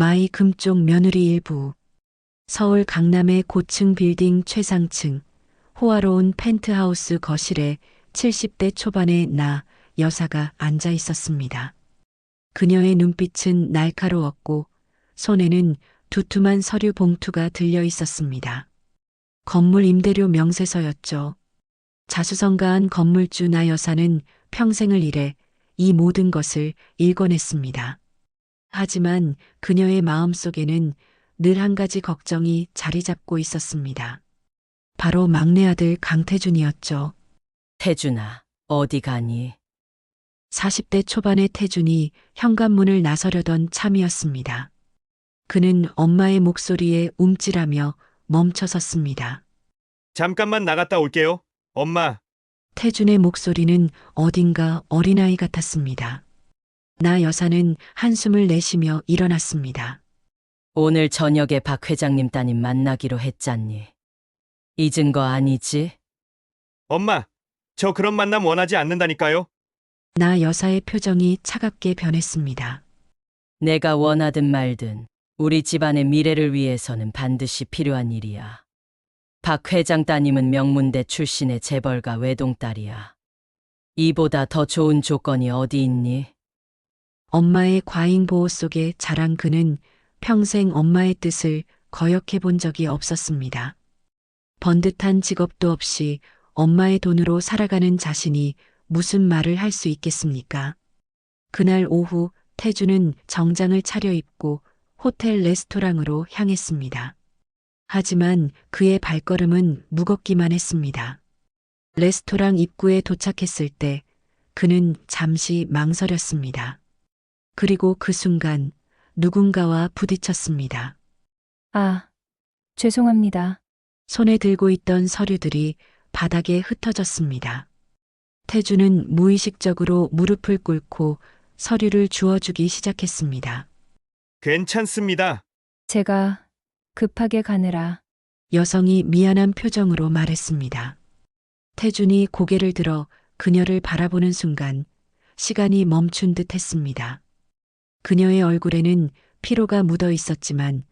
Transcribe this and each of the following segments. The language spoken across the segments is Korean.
마이 금쪽 며느리 일부. 서울 강남의 고층 빌딩 최상층. 호화로운 펜트하우스 거실에 70대 초반의 나 여사가 앉아 있었습니다. 그녀의 눈빛은 날카로웠고 손에는 두툼한 서류 봉투가 들려 있었습니다. 건물 임대료 명세서였죠. 자수성가한 건물주 나 여사는 평생을 일해 이 모든 것을 읽어냈습니다. 하지만 그녀의 마음속에는 늘 한 가지 걱정이 자리 잡고 있었습니다. 바로 막내 아들 강태준이었죠. 태준아, 어디 가니? 40대 초반의 태준이 현관문을 나서려던 참이었습니다. 그는 엄마의 목소리에 움찔하며 멈춰섰습니다. 잠깐만 나갔다 올게요. 엄마, 태준의 목소리는 어딘가 어린아이 같았습니다. 나 여사는 한숨을 내쉬며 일어났습니다. 오늘 저녁에 박 회장님 따님 만나기로 했잖니. 잊은 거 아니지? 엄마, 저 그런 만남 원하지 않는다니까요. 나 여사의 표정이 차갑게 변했습니다. 내가 원하든 말든 우리 집안의 미래를 위해서는 반드시 필요한 일이야. 박 회장 따님은 명문대 출신의 재벌가 외동딸이야. 이보다 더 좋은 조건이 어디 있니? 엄마의 과잉 보호 속에 자란 그는 평생 엄마의 뜻을 거역해 본 적이 없었습니다. 번듯한 직업도 없이 엄마의 돈으로 살아가는 자신이 무슨 말을 할 수 있겠습니까? 그날 오후 태주는 정장을 차려입고 호텔 레스토랑으로 향했습니다. 하지만 그의 발걸음은 무겁기만 했습니다. 레스토랑 입구에 도착했을 때 그는 잠시 망설였습니다. 그리고 그 순간 누군가와 부딪혔습니다. 아, 죄송합니다. 손에 들고 있던 서류들이 바닥에 흩어졌습니다. 태주는 무의식적으로 무릎을 꿇고 서류를 주워주기 시작했습니다. 괜찮습니다. 제가 급하게 가느라 여성이 미안한 표정으로 말했습니다. 태준이 고개를 들어 그녀를 바라보는 순간 시간이 멈춘 듯 했습니다. 그녀의 얼굴에는 피로가 묻어 있었지만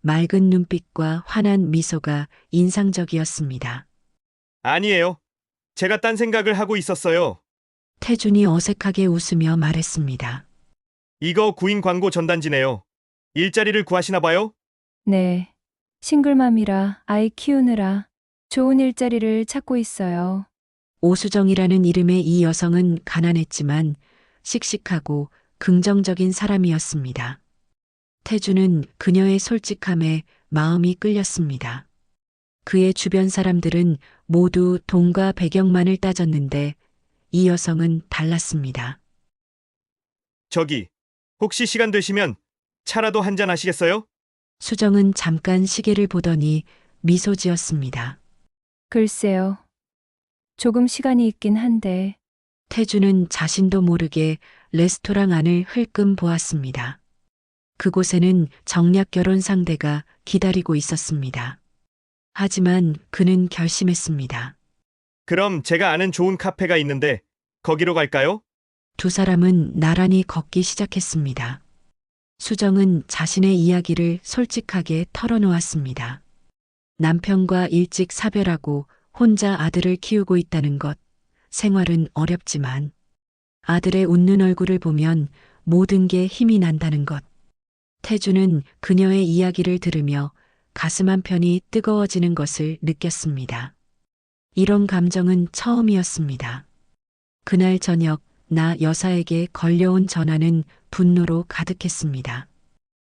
맑은 눈빛과 환한 미소가 인상적이었습니다. 아니에요. 제가 딴 생각을 하고 있었어요. 태준이 어색하게 웃으며 말했습니다. 이거 구인 광고 전단지네요. 일자리를 구하시나 봐요? 네, 싱글맘이라 아이 키우느라 좋은 일자리를 찾고 있어요. 오수정이라는 이름의 이 여성은 가난했지만 씩씩하고 긍정적인 사람이었습니다. 태주는 그녀의 솔직함에 마음이 끌렸습니다. 그의 주변 사람들은 모두 돈과 배경만을 따졌는데 이 여성은 달랐습니다. 저기, 혹시 시간 되시면 차라도 한잔 하시겠어요? 수정은 잠깐 시계를 보더니 미소 지었습니다. 글쎄요. 조금 시간이 있긴 한데 태주는 자신도 모르게 레스토랑 안을 흘끔 보았습니다. 그곳에는 정략 결혼 상대가 기다리고 있었습니다. 하지만 그는 결심했습니다. 그럼 제가 아는 좋은 카페가 있는데 거기로 갈까요? 두 사람은 나란히 걷기 시작했습니다. 수정은 자신의 이야기를 솔직하게 털어놓았습니다. 남편과 일찍 사별하고 혼자 아들을 키우고 있다는 것, 생활은 어렵지만 아들의 웃는 얼굴을 보면 모든 게 힘이 난다는 것. 태주는 그녀의 이야기를 들으며 가슴 한편이 뜨거워지는 것을 느꼈습니다. 이런 감정은 처음이었습니다. 그날 저녁 나 여사에게 걸려온 전화는 분노로 가득했습니다.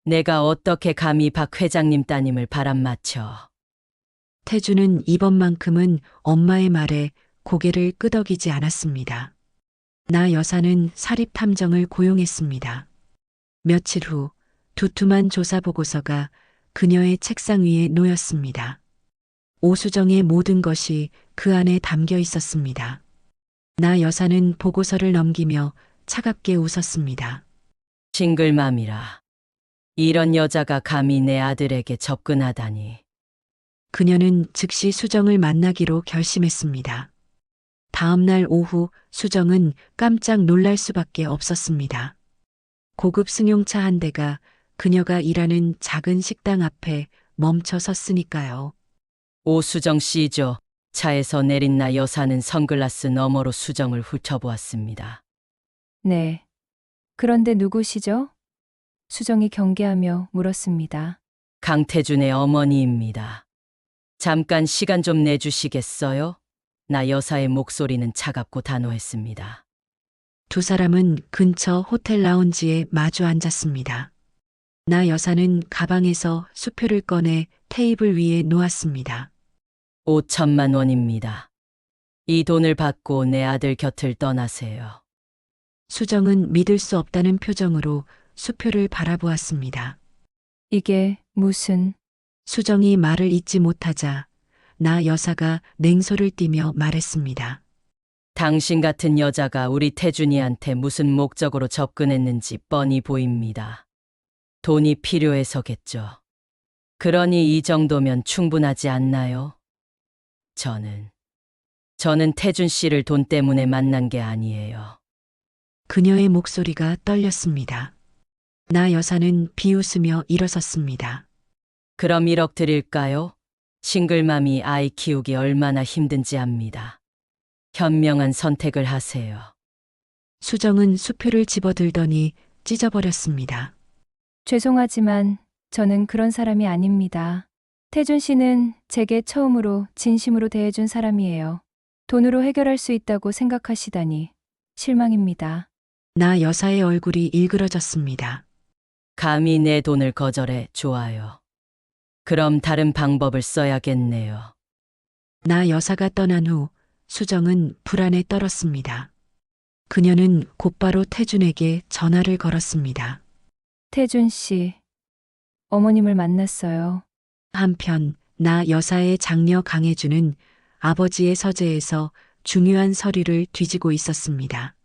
내가 어떻게 감히 박 회장님 따님을 바람맞혀. 태주는 이번만큼은 엄마의 말에 고개를 끄덕이지 않았습니다. 나 여사는 사립 탐정을 고용했습니다. 며칠 후 두툼한 조사 보고서가 그녀의 책상 위에 놓였습니다. 오수정의 모든 것이 그 안에 담겨 있었습니다. 나 여사는 보고서를 넘기며 차갑게 웃었습니다. 싱글맘이라. 이런 여자가 감히 내 아들에게 접근하다니. 그녀는 즉시 수정을 만나기로 결심했습니다. 다음 날 오후 수정은 깜짝 놀랄 수밖에 없었습니다. 고급 승용차 한 대가 그녀가 일하는 작은 식당 앞에 멈춰 섰으니까요. 오수정 씨죠. 차에서 내린 나 여사는 선글라스 너머로 수정을 훑어보았습니다. 네. 그런데 누구시죠? 수정이 경계하며 물었습니다. 강태준의 어머니입니다. 잠깐 시간 좀 내주시겠어요? 나 여사의 목소리는 차갑고 단호했습니다. 두 사람은 근처 호텔 라운지에 마주 앉았습니다. 나 여사는 가방에서 수표를 꺼내 테이블 위에 놓았습니다. 5천만 원입니다. 이 돈을 받고 내 아들 곁을 떠나세요. 수정은 믿을 수 없다는 표정으로 수표를 바라보았습니다. 이게 무슨... 수정이 말을 잇지 못하자 나 여사가 냉소를 띠며 말했습니다. 당신 같은 여자가 우리 태준이한테 무슨 목적으로 접근했는지 뻔히 보입니다. 돈이 필요해서겠죠. 그러니 이 정도면 충분하지 않나요? 저는 태준 씨를 돈 때문에 만난 게 아니에요. 그녀의 목소리가 떨렸습니다. 나 여사는 비웃으며 일어섰습니다. 그럼 1억 드릴까요? 싱글맘이 아이 키우기 얼마나 힘든지 압니다. 현명한 선택을 하세요. 수정은 수표를 집어들더니 찢어버렸습니다. 죄송하지만 저는 그런 사람이 아닙니다. 태준 씨는 제게 처음으로 진심으로 대해준 사람이에요. 돈으로 해결할 수 있다고 생각하시다니 실망입니다. 나 여사의 얼굴이 일그러졌습니다. 감히 내 돈을 거절해 좋아요. 그럼 다른 방법을 써야겠네요. 나 여사가 떠난 후 수정은 불안에 떨었습니다. 그녀는 곧바로 태준에게 전화를 걸었습니다. 태준 씨, 어머님을 만났어요. 한편 나 여사의 장녀 강혜주는 아버지의 서재에서 중요한 서류를 뒤지고 있었습니다.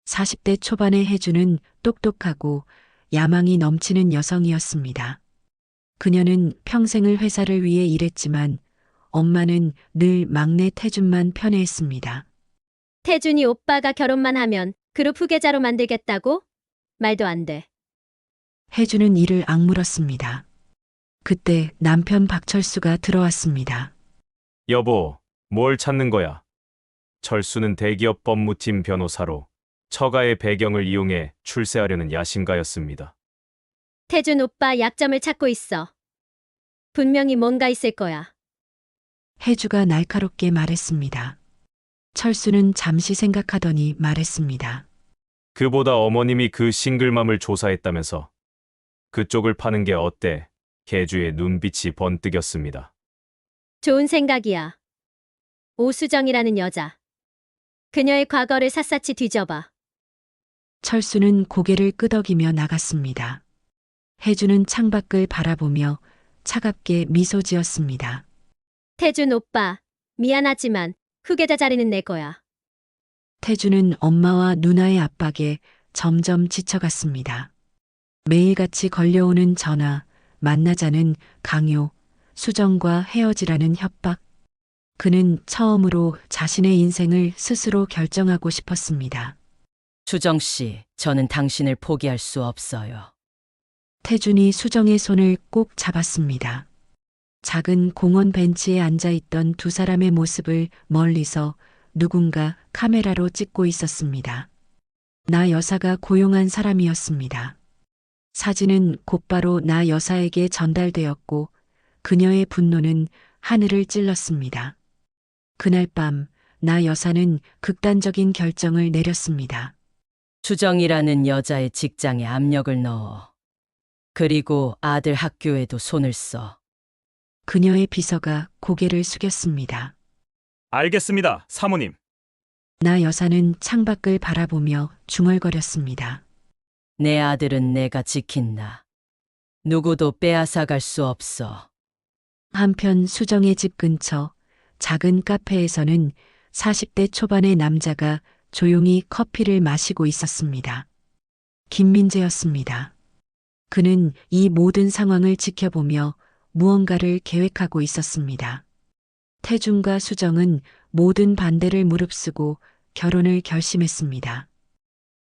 40대 초반의 혜주는 똑똑하고 야망이 넘치는 여성이었습니다. 그녀는 평생을 회사를 위해 일했지만 엄마는 늘 막내 태준만 편애했습니다. 태준이 오빠가 결혼만 하면 그룹 후계자로 만들겠다고? 말도 안 돼. 혜주는 이를 악물었습니다. 그때 남편 박철수가 들어왔습니다. 여보, 뭘 찾는 거야? 철수는 대기업 법무팀 변호사로 처가의 배경을 이용해 출세하려는 야심가였습니다. 태준 오빠 약점을 찾고 있어. 분명히 뭔가 있을 거야. 혜주가 날카롭게 말했습니다. 철수는 잠시 생각하더니 말했습니다. 그보다 어머님이 그 싱글맘을 조사했다면서. 그쪽을 파는 게 어때? 혜주의 눈빛이 번뜩였습니다. 좋은 생각이야. 오수정이라는 여자. 그녀의 과거를 샅샅이 뒤져봐. 철수는 고개를 끄덕이며 나갔습니다. 혜주는 창밖을 바라보며 차갑게 미소 지었습니다. 태준 오빠, 미안하지만 후계자 자리는 내 거야. 태주는 엄마와 누나의 압박에 점점 지쳐갔습니다. 매일같이 걸려오는 전화, 만나자는 강요, 수정과 헤어지라는 협박. 그는 처음으로 자신의 인생을 스스로 결정하고 싶었습니다. 수정 씨, 저는 당신을 포기할 수 없어요. 태준이 수정의 손을 꼭 잡았습니다. 작은 공원 벤치에 앉아있던 두 사람의 모습을 멀리서 누군가 카메라로 찍고 있었습니다. 나 여사가 고용한 사람이었습니다. 사진은 곧바로 나 여사에게 전달되었고 그녀의 분노는 하늘을 찔렀습니다. 그날 밤 나 여사는 극단적인 결정을 내렸습니다. 수정이라는 여자의 직장에 압력을 넣어. 그리고 아들 학교에도 손을 써. 그녀의 비서가 고개를 숙였습니다. 알겠습니다, 사모님. 나 여사는 창밖을 바라보며 중얼거렸습니다. 내 아들은 내가 지킨다. 누구도 빼앗아갈 수 없어. 한편 수정의 집 근처 작은 카페에서는 40대 초반의 남자가 조용히 커피를 마시고 있었습니다. 김민재였습니다. 그는 이 모든 상황을 지켜보며 무언가를 계획하고 있었습니다. 태준과 수정은 모든 반대를 무릅쓰고 결혼을 결심했습니다.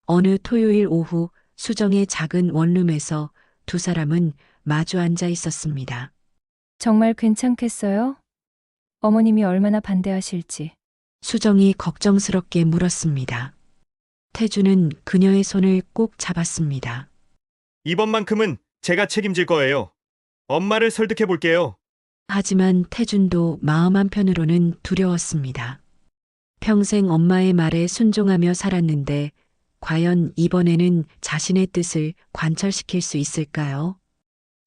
어느 토요일 오후 수정의 작은 원룸에서 두 사람은 마주 앉아 있었습니다. 정말 괜찮겠어요? 어머님이 얼마나 반대하실지. 수정이 걱정스럽게 물었습니다. 태주는 그녀의 손을 꼭 잡았습니다. 이번만큼은 제가 책임질 거예요. 엄마를 설득해 볼게요. 하지만 태준도 마음 한편으로는 두려웠습니다. 평생 엄마의 말에 순종하며 살았는데 과연 이번에는 자신의 뜻을 관철시킬 수 있을까요?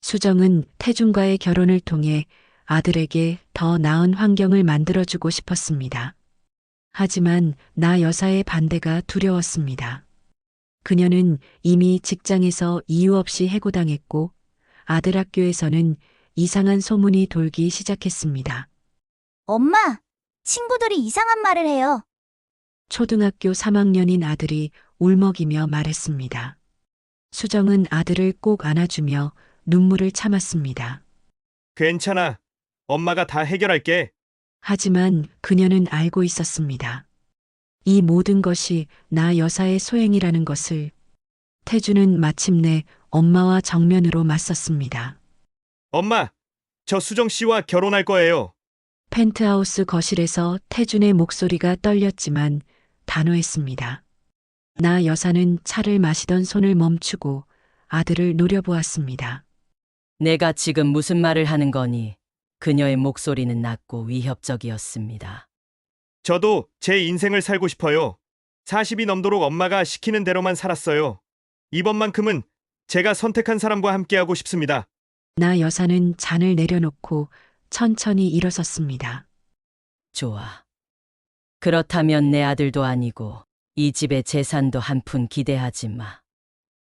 수정은 태준과의 결혼을 통해 아들에게 더 나은 환경을 만들어주고 싶었습니다. 하지만 나 여사의 반대가 두려웠습니다. 그녀는 이미 직장에서 이유 없이 해고당했고 아들 학교에서는 이상한 소문이 돌기 시작했습니다. 엄마, 친구들이 이상한 말을 해요. 초등학교 3학년인 아들이 울먹이며 말했습니다. 수정은 아들을 꼭 안아주며 눈물을 참았습니다. 괜찮아. 엄마가 다 해결할게. 하지만 그녀는 알고 있었습니다. 이 모든 것이 나 여사의 소행이라는 것을. 태주는 마침내 엄마와 정면으로 맞섰습니다. 엄마, 저 수정 씨와 결혼할 거예요. 펜트하우스 거실에서 태준의 목소리가 떨렸지만 단호했습니다. 나 여사는 차를 마시던 손을 멈추고 아들을 노려보았습니다. 내가 지금 무슨 말을 하는 거니? 그녀의 목소리는 낮고 위협적이었습니다. 저도 제 인생을 살고 싶어요. 40이 넘도록 엄마가 시키는 대로만 살았어요. 이번만큼은 제가 선택한 사람과 함께하고 싶습니다. 나 여사는 잔을 내려놓고 천천히 일어섰습니다. 좋아. 그렇다면 내 아들도 아니고 이 집의 재산도 한 푼 기대하지 마.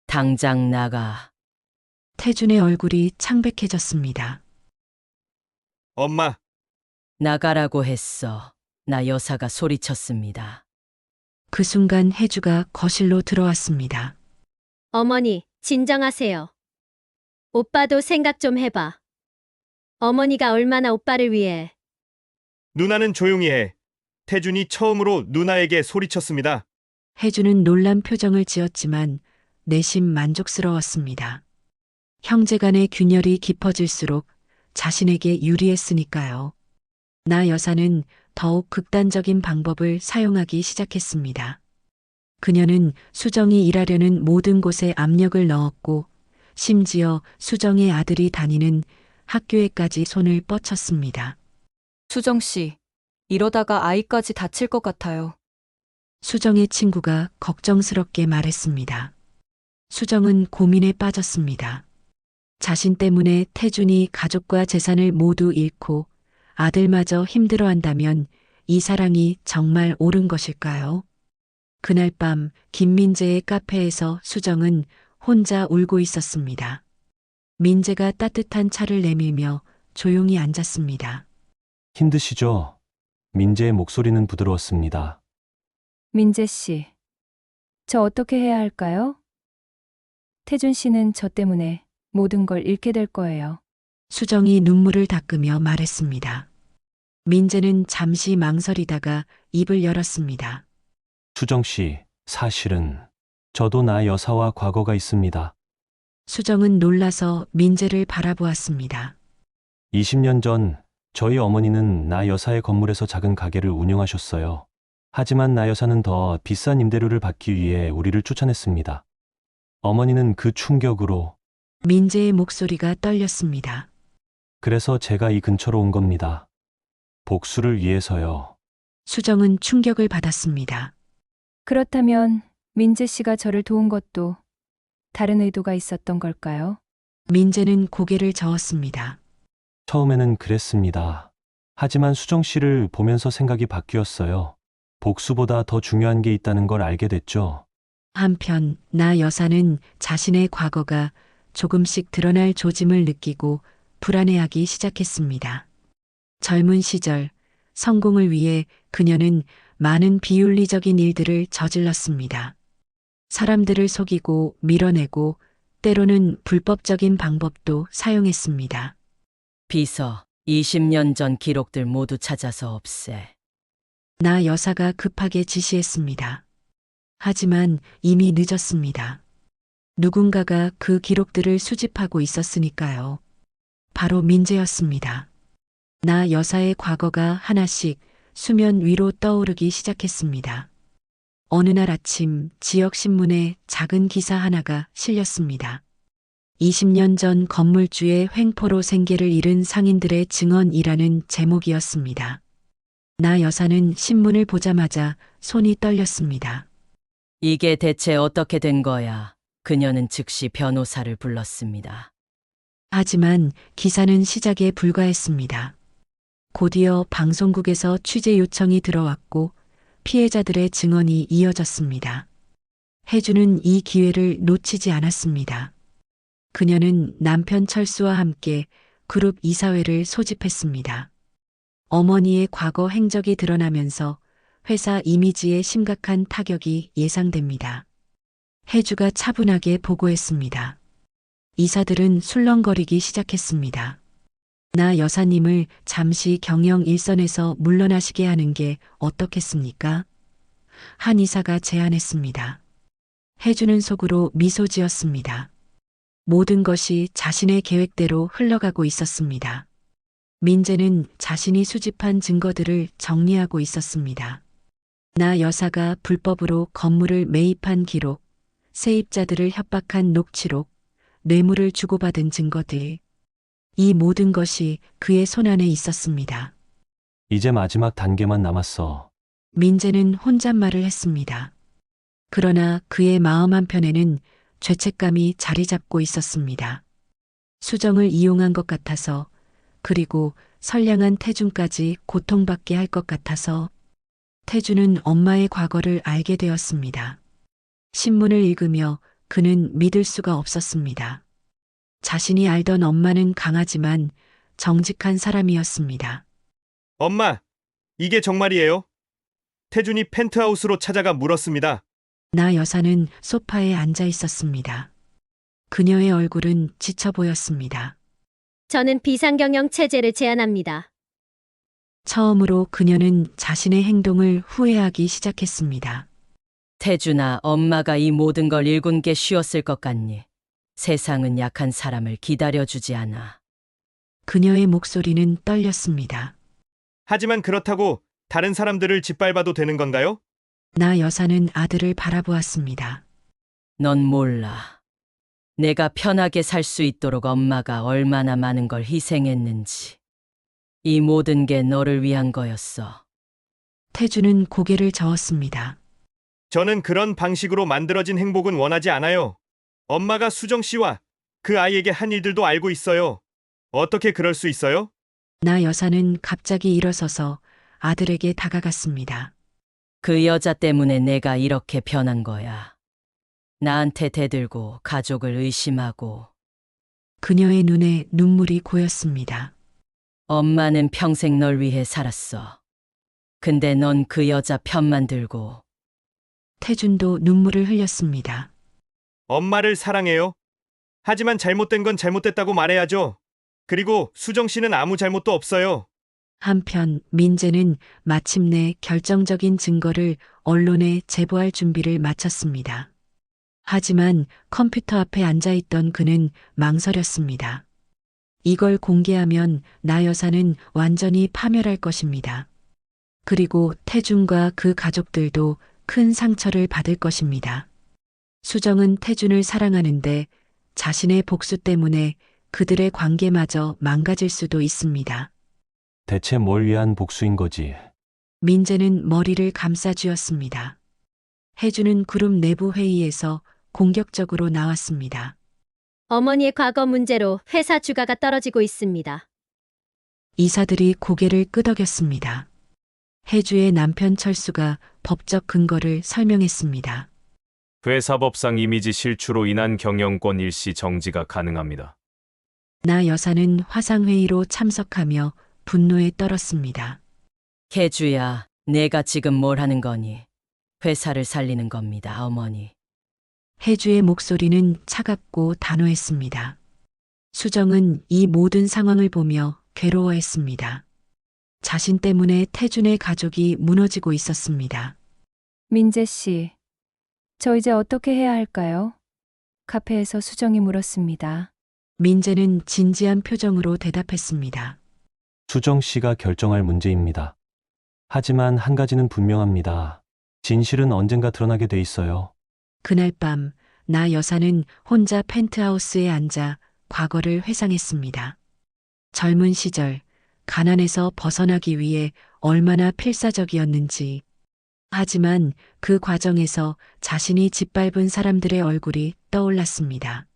당장 나가. 태준의 얼굴이 창백해졌습니다. 엄마, 나가라고 했어. 나 여사가 소리쳤습니다. 그 순간 혜주가 거실로 들어왔습니다. 어머니, 진정하세요. 오빠도 생각 좀 해봐. 어머니가 얼마나 오빠를 위해. 누나는 조용히 해. 태준이 처음으로 누나에게 소리쳤습니다. 혜주는 놀란 표정을 지었지만 내심 만족스러웠습니다. 형제간의 균열이 깊어질수록 자신에게 유리했으니까요. 나 여사는 더욱 극단적인 방법을 사용하기 시작했습니다. 그녀는 수정이 일하려는 모든 곳에 압력을 넣었고 심지어 수정의 아들이 다니는 학교에까지 손을 뻗쳤습니다. 수정 씨, 이러다가 아이까지 다칠 것 같아요. 수정의 친구가 걱정스럽게 말했습니다. 수정은 고민에 빠졌습니다. 자신 때문에 태준이 가족과 재산을 모두 잃고 아들마저 힘들어한다면 이 사랑이 정말 옳은 것일까요? 그날 밤 김민재의 카페에서 수정은 혼자 울고 있었습니다. 민재가 따뜻한 차를 내밀며 조용히 앉았습니다. 힘드시죠? 민재의 목소리는 부드러웠습니다. 민재 씨, 저 어떻게 해야 할까요? 태준 씨는 저 때문에 모든 걸 잃게 될 거예요. 수정이 눈물을 닦으며 말했습니다. 민재는 잠시 망설이다가 입을 열었습니다. 수정 씨, 사실은 저도 나 여사와 과거가 있습니다. 수정은 놀라서 민재를 바라보았습니다. 20년 전 저희 어머니는 나 여사의 건물에서 작은 가게를 운영하셨어요. 하지만 나 여사는 더 비싼 임대료를 받기 위해 우리를 쫓아냈습니다. 어머니는 그 충격으로 민재의 목소리가 떨렸습니다. 그래서 제가 이 근처로 온 겁니다. 복수를 위해서요. 수정은 충격을 받았습니다. 그렇다면 민재 씨가 저를 도운 것도 다른 의도가 있었던 걸까요? 민재는 고개를 저었습니다. 처음에는 그랬습니다. 하지만 수정 씨를 보면서 생각이 바뀌었어요. 복수보다 더 중요한 게 있다는 걸 알게 됐죠. 한편 나 여사는 자신의 과거가 조금씩 드러날 조짐을 느끼고 불안해하기 시작했습니다. 젊은 시절 성공을 위해 그녀는 많은 비윤리적인 일들을 저질렀습니다. 사람들을 속이고 밀어내고 때로는 불법적인 방법도 사용했습니다. 비서, 20년 전 기록들 모두 찾아서 없애. 나 여사가 급하게 지시했습니다. 하지만 이미 늦었습니다. 누군가가 그 기록들을 수집하고 있었으니까요. 바로 민재였습니다. 나 여사의 과거가 하나씩 수면 위로 떠오르기 시작했습니다. 어느 날 아침 지역 신문에 작은 기사 하나가 실렸습니다. 20년 전 건물주의 횡포로 생계를 잃은 상인들의 증언이라는 제목이었습니다. 나 여사는 신문을 보자마자 손이 떨렸습니다. 이게 대체 어떻게 된 거야? 그녀는 즉시 변호사를 불렀습니다. 하지만 기사는 시작에 불과했습니다. 곧이어 방송국에서 취재 요청이 들어왔고 피해자들의 증언이 이어졌습니다. 혜주는 이 기회를 놓치지 않았습니다. 그녀는 남편 철수와 함께 그룹 이사회를 소집했습니다. 어머니의 과거 행적이 드러나면서 회사 이미지에 심각한 타격이 예상됩니다. 혜주가 차분하게 보고했습니다. 이사들은 술렁거리기 시작했습니다. 나 여사님을 잠시 경영 일선에서 물러나시게 하는 게 어떻겠습니까? 한 이사가 제안했습니다. 혜주는 속으로 미소 지었습니다. 모든 것이 자신의 계획대로 흘러가고 있었습니다. 민재는 자신이 수집한 증거들을 정리하고 있었습니다. 나 여사가 불법으로 건물을 매입한 기록, 세입자들을 협박한 녹취록, 뇌물을 주고받은 증거들. 이 모든 것이 그의 손안에 있었습니다. 이제 마지막 단계만 남았어. 민재는 혼잣말을 했습니다. 그러나 그의 마음 한편에는 죄책감이 자리 잡고 있었습니다. 수정을 이용한 것 같아서, 그리고 선량한 태준까지 고통받게 할 것 같아서. 태준은 엄마의 과거를 알게 되었습니다. 신문을 읽으며 그는 믿을 수가 없었습니다. 자신이 알던 엄마는 강하지만 정직한 사람이었습니다. 엄마, 이게 정말이에요? 태준이 펜트하우스로 찾아가 물었습니다. 나 여사는 소파에 앉아 있었습니다. 그녀의 얼굴은 지쳐 보였습니다. 저는 비상경영 체제를 제안합니다. 처음으로 그녀는 자신의 행동을 후회하기 시작했습니다. 태준아, 엄마가 이 모든 걸 일군 게 쉬웠을 것 같니? 세상은 약한 사람을 기다려주지 않아. 그녀의 목소리는 떨렸습니다. 하지만 그렇다고 다른 사람들을 짓밟아도 되는 건가요? 나 여사는 아들을 바라보았습니다. 넌 몰라. 내가 편하게 살 수 있도록 엄마가 얼마나 많은 걸 희생했는지. 이 모든 게 너를 위한 거였어. 태주는 고개를 저었습니다. 저는 그런 방식으로 만들어진 행복은 원하지 않아요. 엄마가 수정 씨와 그 아이에게 한 일들도 알고 있어요. 어떻게 그럴 수 있어요? 나 여사는 갑자기 일어서서 아들에게 다가갔습니다. 그 여자 때문에 내가 이렇게 변한 거야. 나한테 대들고 가족을 의심하고. 그녀의 눈에 눈물이 고였습니다. 엄마는 평생 널 위해 살았어. 근데 넌 그 여자 편만 들고. 태준도 눈물을 흘렸습니다. 엄마를 사랑해요. 하지만 잘못된 건 잘못됐다고 말해야죠. 그리고 수정 씨는 아무 잘못도 없어요. 한편 민재는 마침내 결정적인 증거를 언론에 제보할 준비를 마쳤습니다. 하지만 컴퓨터 앞에 앉아있던 그는 망설였습니다. 이걸 공개하면 나 여사는 완전히 파멸할 것입니다. 그리고 태준과 그 가족들도 큰 상처를 받을 것입니다. 수정은 태준을 사랑하는데 자신의 복수 때문에 그들의 관계마저 망가질 수도 있습니다. 대체 뭘 위한 복수인 거지? 민재는 머리를 감싸쥐었습니다. 혜주는 그룹 내부 회의에서 공격적으로 나왔습니다. 어머니의 과거 문제로 회사 주가가 떨어지고 있습니다. 이사들이 고개를 끄덕였습니다. 혜주의 남편 철수가 법적 근거를 설명했습니다. 회사법상 이미지 실추로 인한 경영권 일시 정지가 가능합니다. 나 여사는 화상회의로 참석하며 분노에 떨었습니다. 혜주야, 내가 지금 뭘 하는 거니? 회사를 살리는 겁니다, 어머니. 혜주의 목소리는 차갑고 단호했습니다. 수정은 이 모든 상황을 보며 괴로워했습니다. 자신 때문에 태준의 가족이 무너지고 있었습니다. 민재 씨, 저 이제 어떻게 해야 할까요? 카페에서 수정이 물었습니다. 민재는 진지한 표정으로 대답했습니다. 수정 씨가 결정할 문제입니다. 하지만 한 가지는 분명합니다. 진실은 언젠가 드러나게 돼 있어요. 그날 밤, 나 여사는 혼자 펜트하우스에 앉아 과거를 회상했습니다. 젊은 시절, 가난에서 벗어나기 위해 얼마나 필사적이었는지. 하지만 그 과정에서 자신이 짓밟은 사람들의 얼굴이 떠올랐습니다.